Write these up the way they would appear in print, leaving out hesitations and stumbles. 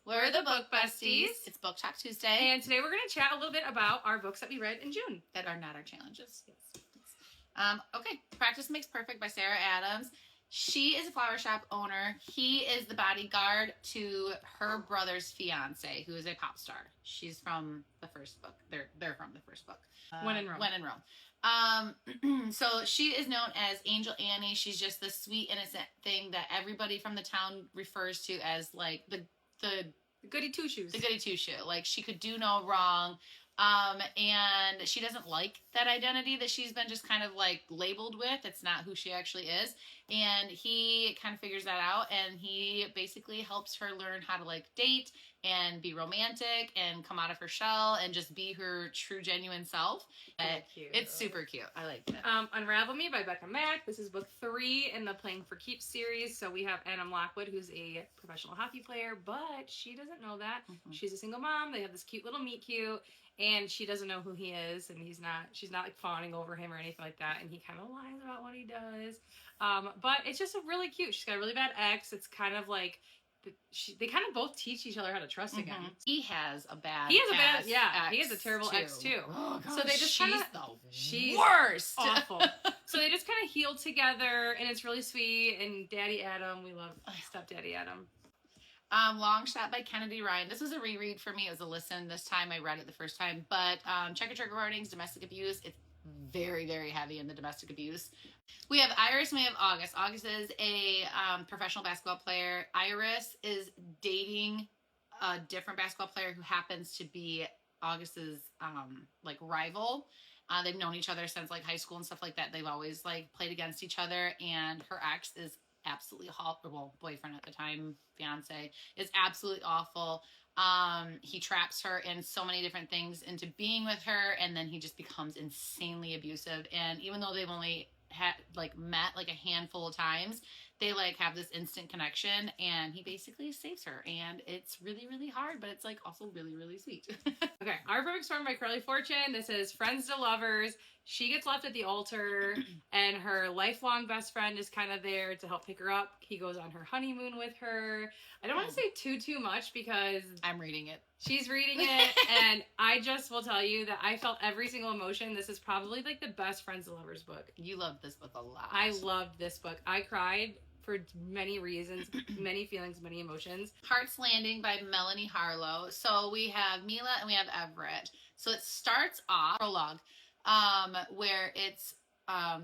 We're the Book Besties. It's Book Talk Tuesday. And today we're going to chat a little bit about our books that we read in June. That are not our challenges. Okay, Practice Makes Perfect by Sarah Adams. She is a flower shop owner. He is the bodyguard to her brother's fiance, who is a pop star. She's from the first book. They're from the first book. When in Rome. When in Rome. So she is known as Angel Annie. She's just this sweet, innocent thing that everybody from the town refers to as like the goody two shoes. The goody two shoe. Like she could do no wrong. And she doesn't like that identity that she's been just kind of like labeled with. It's not who she actually is. And he kind of figures that out, and he basically helps her learn how to like date and be romantic and come out of her shell and just be her true, genuine self. Cute. It's super cute. I like it. Unravel Me by Becca Mack. This is book 3 in the Playing for Keeps series. So we have Anna Lockwood, who's a professional hockey player, but she doesn't know that. Mm-hmm. She's a single mom. They have this cute little meet cute. And she doesn't know who he is, and she's not like fawning over him or anything like that, and he kind of lies about what he does. But it's just really cute. She's got a really bad ex. It's kind of like, they kind of both teach each other how to trust again. He has a bad he has a terrible ex too. Oh, gosh, so they just she's the worst. Awful. So they just kind of heal together, and it's really sweet. And Daddy Adam, we love Stepdaddy Adam. Long Shot by Kennedy Ryan. This was a reread for me. It was a listen this time. I read it the first time. But Check Your Trigger Warnings, domestic abuse. It's very, very heavy in the domestic abuse. We have Iris and we have August. August is a professional basketball player. Iris is dating a different basketball player who happens to be August's like rival. They've known each other since like high school and stuff like that. They've always like played against each other, and her ex is absolutely awful. Well, boyfriend at the time, fiance, is absolutely awful. He traps her in so many different things into being with her, and then he just becomes insanely abusive. And even though they've only met like a handful of times, they like have this instant connection, and he basically saves her, and it's really, really hard, but it's like also really, really sweet. Okay, Our Perfect Storm by Carly Fortune. This is friends to lovers. She gets left at the altar, and her lifelong best friend is kind of there to help pick her up. He goes on her honeymoon with her. I don't want to say too much because I'm reading it. She's reading it, and I just will tell you that I felt every single emotion. This is probably like the best friends to lovers book. You loved this book a lot. I loved this book. I cried for many reasons, many feelings, many emotions. Heart's Landing by Melanie Harlow. So we have Mila and we have Everett. So it starts off, prologue, where it's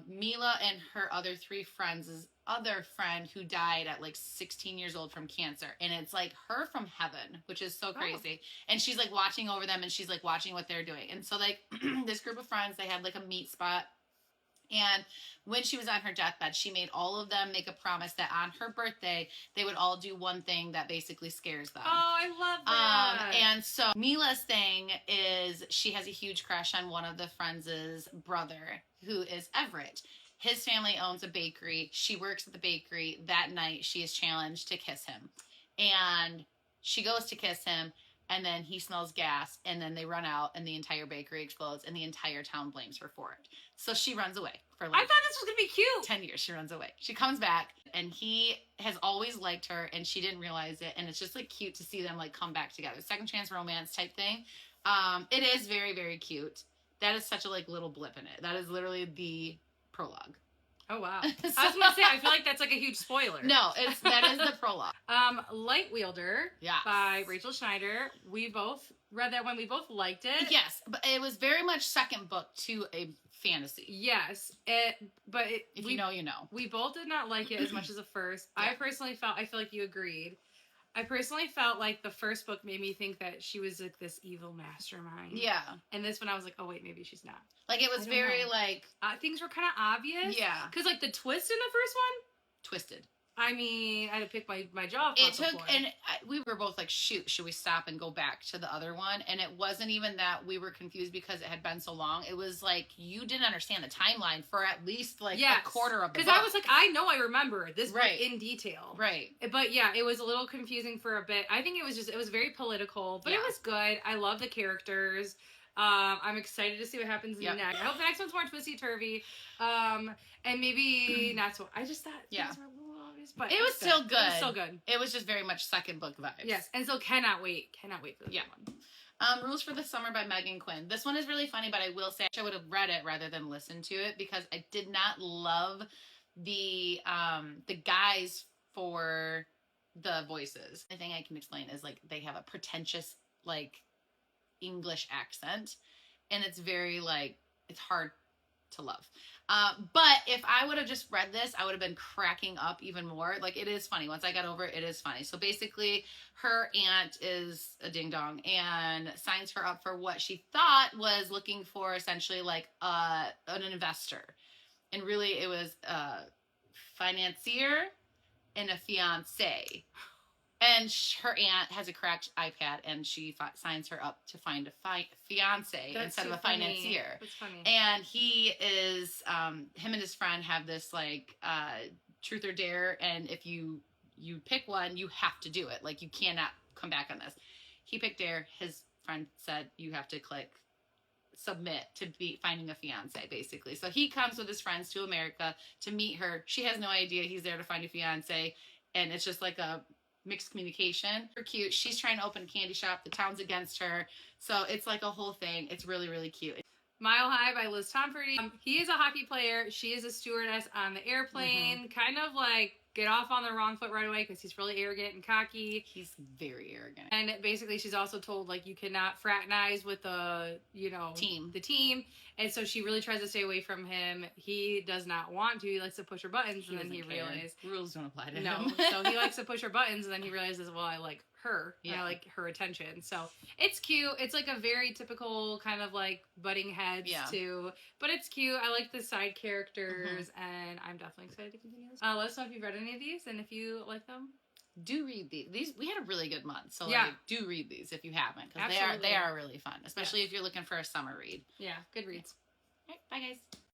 Mila and her other 3 friends' other friend who died at like 16 years old from cancer. And it's like her from heaven, which is so crazy. Oh. And she's like watching over them, and she's like watching what they're doing. And so like this group of friends, they had like a meet spot. And when she was on her deathbed, she made all of them make a promise that on her birthday, they would all do one thing that basically scares them. Oh, I love that. And so Mila's thing is she has a huge crush on one of the friends' brother, who is Everett. His family owns a bakery. She works at the bakery. That night, she is challenged to kiss him. And she goes to kiss him, and then he smells gas, and then they run out, and the entire bakery explodes, and the entire town blames her for it. So she runs away for like, I thought this was going to be cute. 10 years she runs away. She comes back, and he has always liked her, and she didn't realize it, and it's just like cute to see them like come back together. Second chance romance type thing. It is very, very cute. That is such a like little blip in it. That is literally the prologue. Oh, wow. I was going to say, I feel like that's like a huge spoiler. No, that is the prologue. Light Wielder by Rachel Schneider. We both read that one. We both liked it. Yes, but it was very much second book to a fantasy. Yes, if you know, you know. We both did not like it as much as the first. Yeah. I feel like you agreed. I personally felt like the first book made me think that she was like this evil mastermind. Yeah. And this one I was like, oh wait, maybe she's not. Like it was very like... things were kind of obvious. Yeah. Because like the twist in the first one... Twisted. I mean, I had to pick my jaw off. It took, and we were both like, shoot, should we stop and go back to the other one? And it wasn't even that we were confused because it had been so long. It was like, you didn't understand the timeline for at least like a quarter of the book. Because I was like, I know I remember this book in detail. Right. But yeah, it was a little confusing for a bit. I think it was very political, but it was good. I love the characters. I'm excited to see what happens next. I hope the next one's more twisty-turvy. And maybe not so... I just thought things were a little obvious. but It was still good. It was still good. It was just very much second book vibes. Yes, and so cannot wait for the one. Rules for the Summer by Megan Quinn. This one is really funny, but I will say I would have read it rather than listened to it because I did not love the guys for the voices. The thing I can explain is like they have a pretentious like English accent, and it's very like it's hard to love. But if I would have just read this, I would have been cracking up even more. Like it is funny. Once I got over it, it is funny. So basically, her aunt is a ding dong and signs her up for what she thought was looking for essentially like an investor, and really it was a financier and a fiance. And her aunt has a cracked iPad, and she signs her up to find a fiance instead of a financier. That's funny. And he is, him and his friend have this like truth or dare, and if you pick one, you have to do it. Like you cannot come back on this. He picked dare. His friend said you have to click submit to be finding a fiance, basically. So he comes with his friends to America to meet her. She has no idea he's there to find a fiance, and it's just like a mixed communication. Super cute. She's trying to open a candy shop. The town's against her. So it's like a whole thing. It's really, really cute. Mile High by Liz Tomfrey. He is a hockey player. She is a stewardess on the airplane. Kind of like get off on the wrong foot right away because he's really arrogant and cocky. He's very arrogant. And basically she's also told like you cannot fraternize with the, the team. And so she really tries to stay away from him. He does not want to. He likes to push her buttons, and then he realizes rules don't apply to him. No. So he likes to push her buttons, and then he realizes, well, I like her. Yeah. And I like her attention. So it's cute. It's like a very typical kind of like butting heads too. But it's cute. I like the side characters, and I'm definitely excited to continue this. Let us know if you've read any of these and if you like them. Do read these. We had a really good month, so yeah. like, do read these if you haven't, because they are really fun, especially if you're looking for a summer read. Yeah, good reads. All right, bye guys.